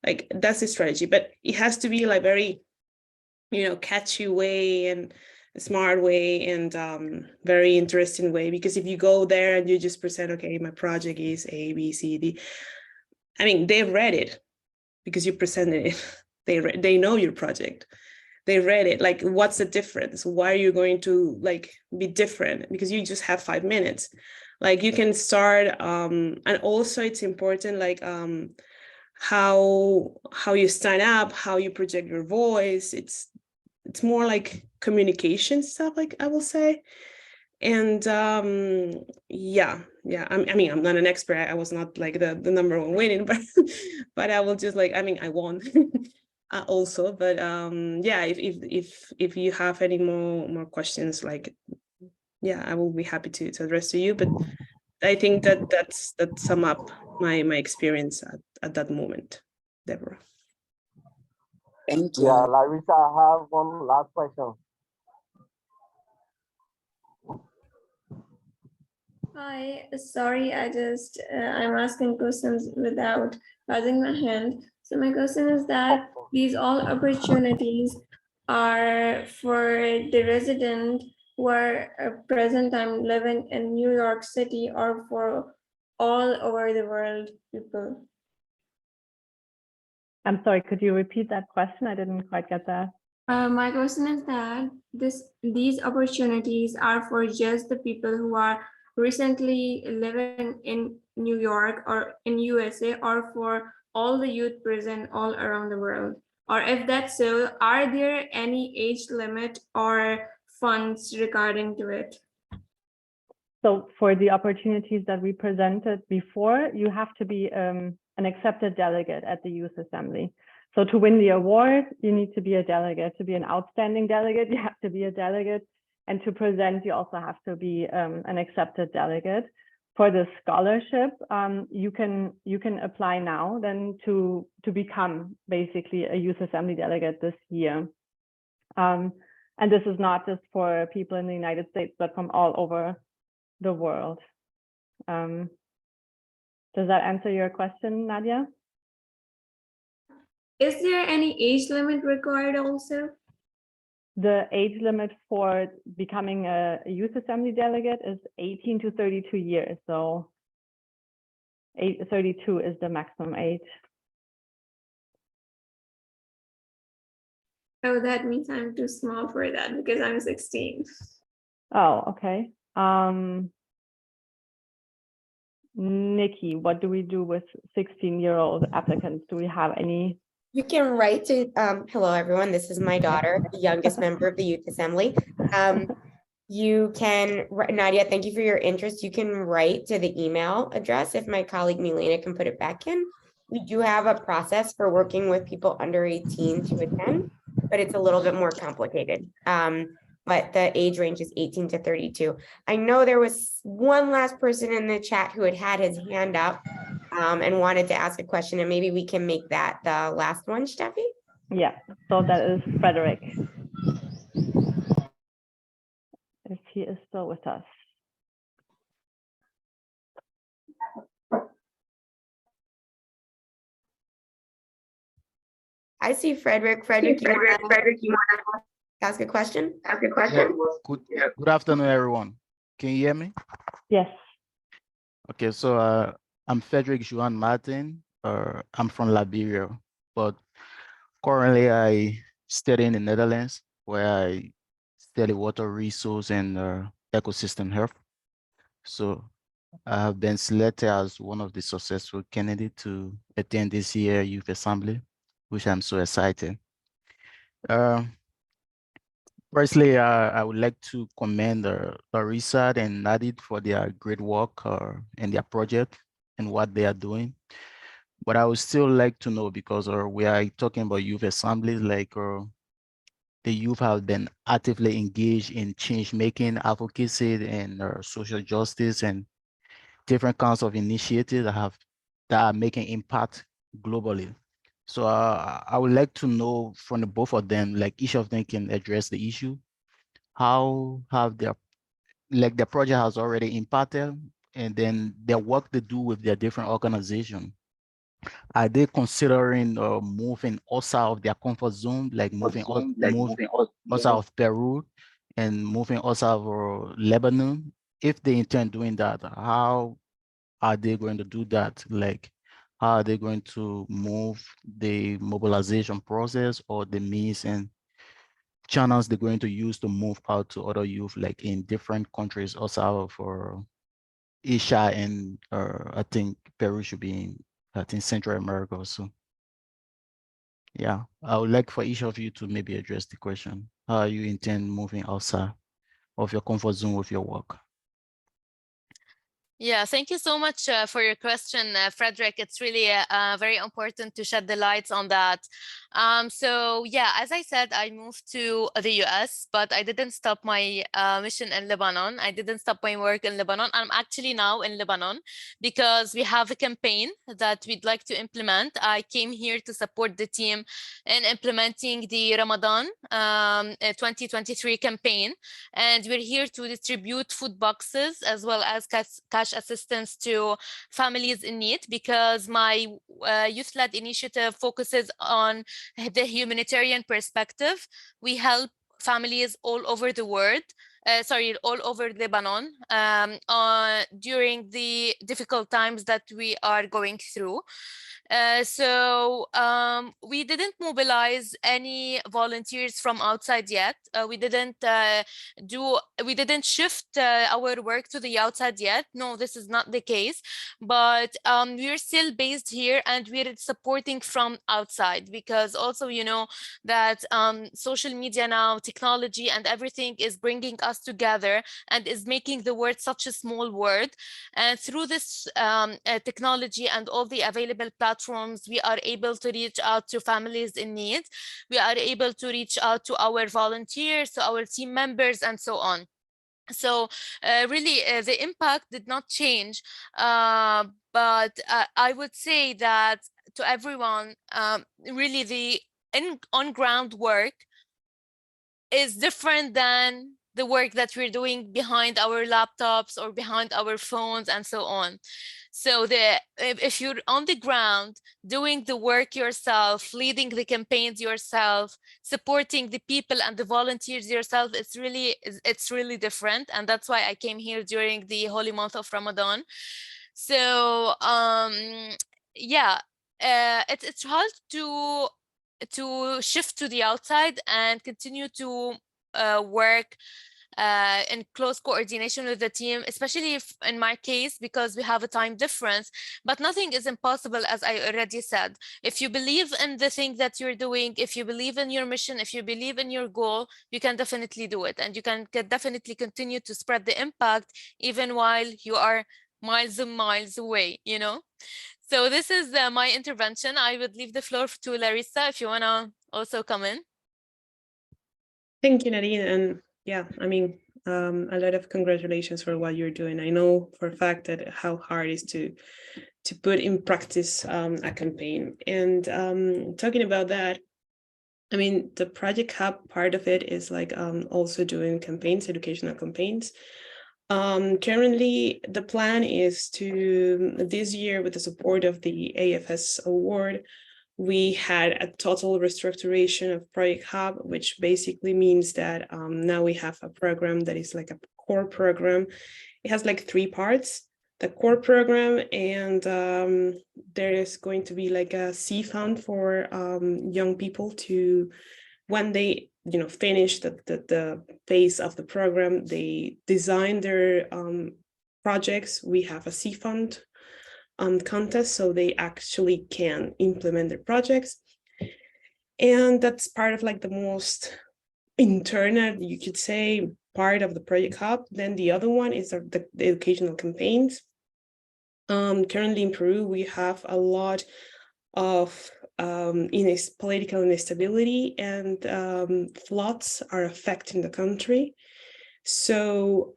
Like, that's the strategy, but it has to be like very, catchy way and a smart way and very interesting way. Because if you go there and you just present, okay, my project is A, B, C, D. I mean, they've read it because you presented it. They know your project. They read it. Like, what's the difference? Why are you going to like be different? Because you just have 5 minutes. Like, you can start, and also it's important, like how you stand up, how you project your voice. It's more like communication stuff, like I will say. And yeah. I mean, I'm not an expert. I was not like the number one winning, but I will just like, I mean, I won also. But yeah, if you have any more questions, like, yeah, I will be happy to address to you. But I think that sum up my experience at that moment, Deborah. Thank you. Yeah, Larissa, I have one last question. Hi, sorry, I'm asking questions without raising my hand. So my question is that these all opportunities are for the resident who are present time living in New York City, or for all over the world people? I'm sorry, could you repeat that question? I didn't quite get that. My question is that these opportunities are for just the people who are recently living in New York or in USA, or for all the youth present all around the world? Or if that's so, are there any age limit or funds regarding to it? So for the opportunities that we presented before, you have to be an accepted delegate at the Youth Assembly. So to win the award, you need to be a delegate. To be an outstanding delegate, you have to be a delegate. And to present, you also have to be an accepted delegate. For the scholarship, you can apply now then to become basically a Youth Assembly delegate this year. And this is not just for people in the United States, but from all over the world. Does that answer your question, Nadia? Is there any age limit required also? The age limit for becoming a Youth Assembly delegate is 18 to 32 years. So 32 is the maximum age. Oh, that means I'm too small for that because I'm 16. Oh, okay. Nikki, what do we do with 16-year-old applicants? Do we have any? You can write to, hello everyone, this is my daughter, the youngest member of the Youth Assembly. You can, Nadia, thank you for your interest. You can write to the email address if my colleague Milena can put it back in. We do have a process for working with people under 18 to attend, but it's a little bit more complicated. But the age range is 18 to 32. I know there was one last person in the chat who had his hand up and wanted to ask a question, and maybe we can make that the last one, Steffi? Yeah, so that is Frederick. If he is still with us. I see Frederick. Frederick, you want to ask a question? Yeah, good afternoon, everyone. Can you hear me? Yes. Okay, so I'm Frederick Juan Martin. I'm from Liberia, but currently I study in the Netherlands, where I study water resource and ecosystem health. So I have been selected as one of the successful candidates to attend this year Youth Assembly, which I'm so excited. Firstly, I would like to commend Larissa and Nadid for their great work and their project and what they are doing. But I would still like to know, because we are talking about youth assemblies, like the youth have been actively engaged in change making, advocacy, and social justice, and different kinds of initiatives that are making impact globally. So I would like to know from the both of them, like each of them can address the issue. How have their the project has already impacted, and then their work they do with their different organizations. Are they considering moving outside of their comfort zone, like move outside of Peru and moving outside of Lebanon? If they intend doing that, how are they going to do that? Like, how are they going to move the mobilization process or the means and channels they're going to use to move out to other youth, like in different countries outside of Asia and I think Peru should be in, I think, Central America also. Yeah, I would like for each of you to maybe address the question. How you intend moving outside of your comfort zone with your work? Yeah, thank you so much for your question, Frederick. It's really very important to shed the lights on that. So yeah, as I said, I moved to the US, but I didn't stop my mission in Lebanon. I didn't stop my work in Lebanon. I'm actually now in Lebanon because we have a campaign that we'd like to implement. I came here to support the team in implementing the Ramadan 2023 campaign. And we're here to distribute food boxes as well as cash assistance to families in need, because my youth-led initiative focuses on the humanitarian perspective. We help families all over the world, all over Lebanon during the difficult times that we are going through. We didn't mobilize any volunteers from outside yet. We didn't shift our work to the outside yet. No, this is not the case. But we're still based here and we're supporting from outside, because also, you know, that social media now, technology and everything is bringing us together and is making the word such a small word. And through this technology and all the available platforms, we are able to reach out to families in need. We are able to reach out to our volunteers, to our team members, and so on. So really, the impact did not change, but I would say that to everyone, really the on-ground work is different than the work that we're doing behind our laptops or behind our phones and so on. So if you're on the ground doing the work yourself, leading the campaigns yourself, supporting the people and the volunteers yourself, it's really different. And that's why I came here during the holy month of Ramadan. So yeah, it's hard to shift to the outside and continue to work in close coordination with the team, especially if, in my case, because we have a time difference. But nothing is impossible, as I already said. If you believe in the thing that you're doing, if you believe in your mission, if you believe in your goal, you can definitely do it. And you can definitely continue to spread the impact even while you are miles and miles away, you know? So this is my intervention. I would leave the floor to Larissa if you want to also come in. Thank you, Nadine. And yeah, I mean, a lot of congratulations for what you're doing. I know for a fact that how hard it is to put in practice a campaign. And talking about that, I mean, the Project Hub part of it is like also doing campaigns, educational campaigns. Currently, the plan is to, this year, with the support of the AFS award, we had a total restructuration of Project Hub, which basically means that now we have a program that is like a core program. It has like 3 parts, the core program, and there is going to be like a C fund for young people to, when they finish the phase of the program, they design their projects. We have a C fund contest, so they actually can implement their projects. And that's part of like the most internal, you could say, part of the Project Hub. Then the other one is the educational campaigns. Currently in Peru, we have a lot of political instability and floods are affecting the country. So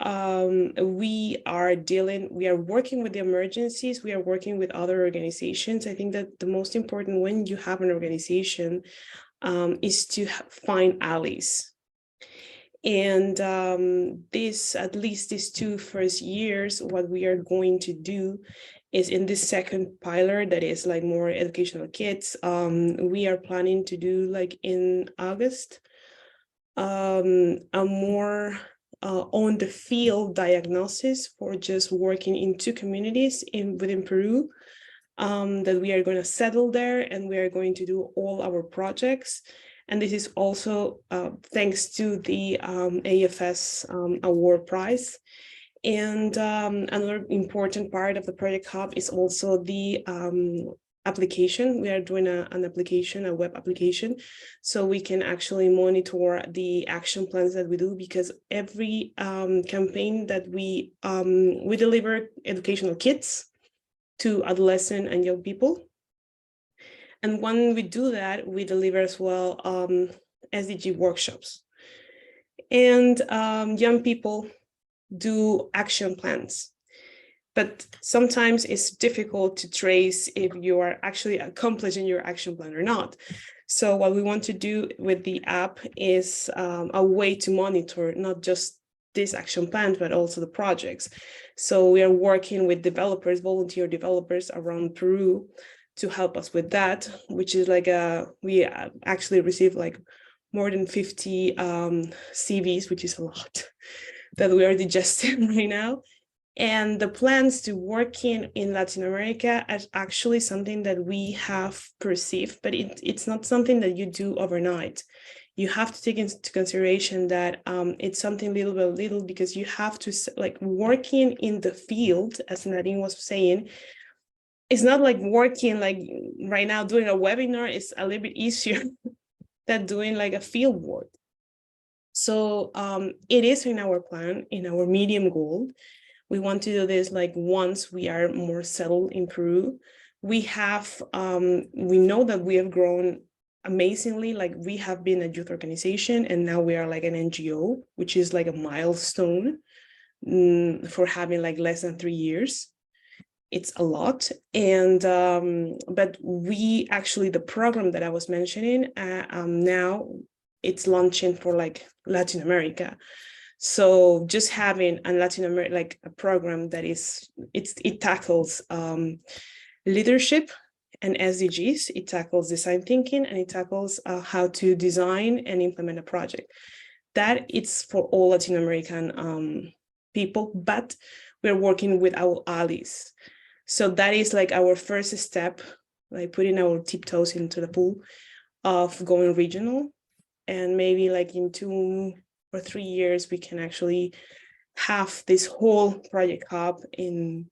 we are working with the emergencies, we are working with other organizations. I think that the most important when you have an organization is to find allies. And at least these 2 first years, what we are going to do is in this second pillar that is like more educational kits, we are planning to do like in August, a more on the field diagnosis for just working in 2 communities within Peru, that we are going to settle there and we are going to do all our projects. And this is also thanks to the AFS award prize. And another important part of the Project Hub is also the application. We are doing an application, a web application, so we can actually monitor the action plans that we do, because every campaign that we deliver educational kits to adolescent and young people. And when we do that, we deliver as well SDG workshops. And young people do action plans. But sometimes it's difficult to trace if you are actually accomplishing your action plan or not. So what we want to do with the app is a way to monitor not just this action plan, but also the projects. So we are working with developers, volunteer developers around Peru to help us with that, which is like we actually received like more than 50 CVs, which is a lot that we are digesting right now. And the plans to work in Latin America is actually something that we have perceived, but it's not something that you do overnight. You have to take into consideration that it's something little by little, because you have to, like, working in the field, as Nadine was saying, it's not like working like right now doing a webinar is a little bit easier than doing like a field work. So it is in our plan, in our medium goal. We want to do this like once we are more settled in Peru. We know that we have grown amazingly. Like, we have been a youth organization and now we are like an NGO, which is like a milestone for having like less than 3 years. It's a lot. And but we actually, the program that I was mentioning, now it's launching for like Latin America. So just having a Latin America, like a program that it tackles leadership and SDGs, it tackles design thinking, and it tackles how to design and implement a project. That it's for all Latin American people, but we're working with our allies. So that is like our first step, like putting our tiptoes into the pool of going regional. And maybe like in 2 or 3 years, we can actually have this whole Project Hub in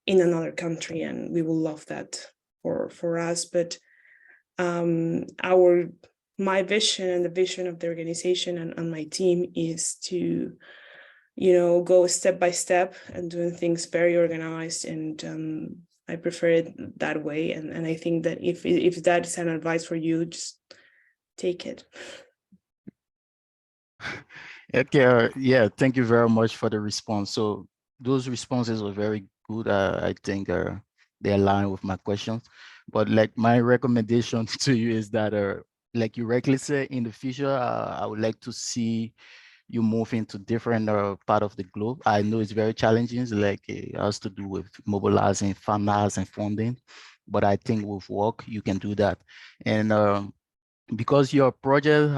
another country, and we will love that for us. But my vision and the vision of the organization and my team is to, go step by step and doing things very organized, and I prefer it that way. And I think that if that is an advice for you, just take it. Okay, yeah, thank you very much for the response. So those responses were very good. I think they align with my questions. But like my recommendation to you is that, like you rightly said, in the future, I would like to see you move into different part of the globe. I know it's very challenging, like it has to do with mobilizing funders and funding, but I think with work, you can do that. And because your project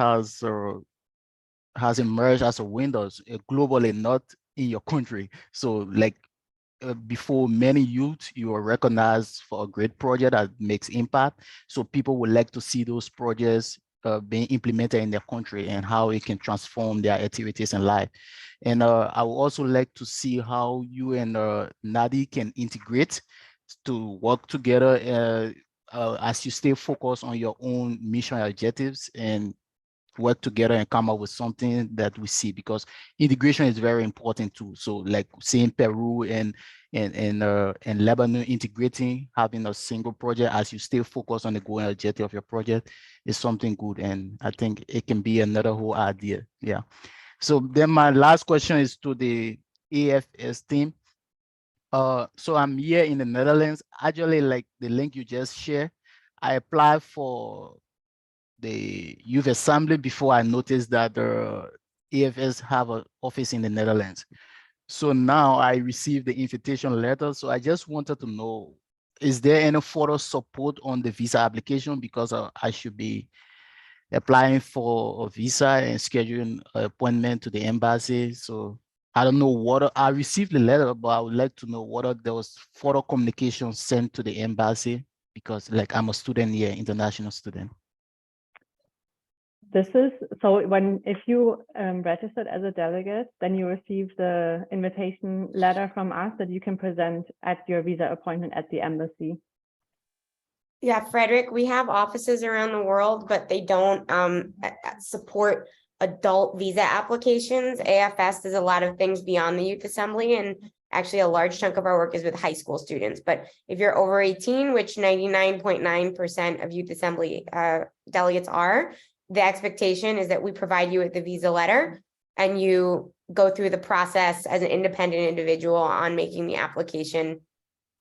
has emerged as a Windows globally, not in your country. So like before many youth, you are recognized for a great project that makes impact. So people would like to see those projects being implemented in their country and how it can transform their activities and life. And I would also like to see how you and Nadi can integrate to work together as you stay focused on your own mission objectives and work together and come up with something that we see, because integration is very important too. So like seeing Peru and Lebanon integrating, having a single project as you stay focused on the goal and objective of your project is something good. And I think it can be another whole idea. Yeah. So then my last question is to the AFS team. So I'm here in the Netherlands. Actually, like the link you just shared, I applied for the Youth Assembly before I noticed that the AFS have an office in the Netherlands. So now I received the invitation letter. So I just wanted to know, is there any further support on the visa application? Because I should be applying for a visa and scheduling an appointment to the embassy. So I don't know what I received the letter, but I would like to know whether there was further communication sent to the embassy, because like I'm a student here, international student. This is, so if you registered as a delegate, then you receive the invitation letter from us that you can present at your visa appointment at the embassy. Yeah, Frederick, we have offices around the world, but they don't support adult visa applications. AFS does a lot of things beyond the Youth Assembly, and actually a large chunk of our work is with high school students. But if you're over 18, which 99.9% of Youth Assembly delegates are, the expectation is that we provide you with the visa letter and you go through the process as an independent individual on making the application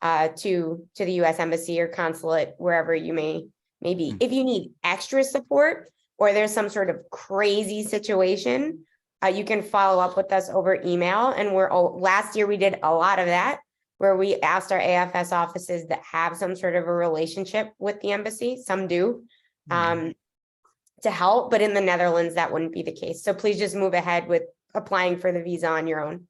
to the U.S. Embassy or consulate, wherever you may be. If you need extra support or there's some sort of crazy situation, you can follow up with us over email. And last year we did a lot of that, where we asked our AFS offices that have some sort of a relationship with the embassy, some do, to help, but in the Netherlands, that wouldn't be the case. So please just move ahead with applying for the visa on your own.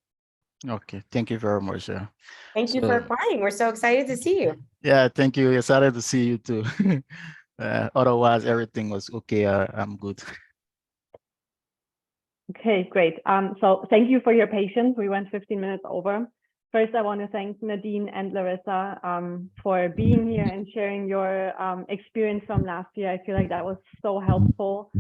Okay, thank you very much. Yeah. Thank you for applying. We're so excited to see you. Yeah, thank you. Excited to see you too. Otherwise, everything was okay. I'm good. Okay, great. So thank you for your patience. We went 15 minutes over. First, I want to thank Nadine and Larissa for being here and sharing your experience from last year. I feel like that was so helpful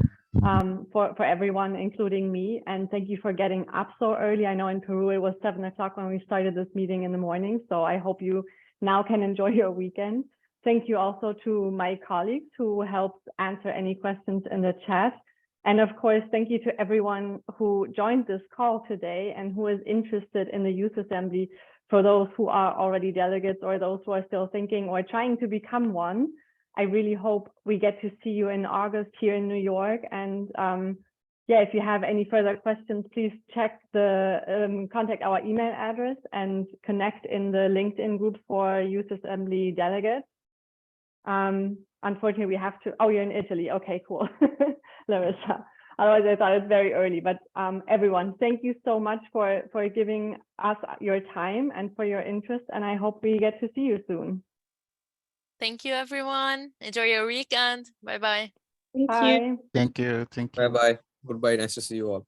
for everyone, including me. And thank you for getting up so early. I know in Peru it was 7 o'clock when we started this meeting in the morning. So I hope you now can enjoy your weekend. Thank you also to my colleagues who helped answer any questions in the chat. And of course, thank you to everyone who joined this call today and who is interested in the Youth Assembly, for those who are already delegates or those who are still thinking or trying to become one. I really hope we get to see you in August here in New York. And yeah, if you have any further questions, please check the contact our email address and connect in the LinkedIn group for Youth Assembly delegates. Unfortunately, we have to, oh, you're in Italy. Okay, cool. Larissa. Otherwise, I thought it's very early, but everyone, thank you so much for giving us your time and for your interest. And I hope we get to see you soon. Thank you, everyone. Enjoy your weekend. Bye-bye. Bye. Thank you. Thank you. Bye-bye. Goodbye. Nice to see you all.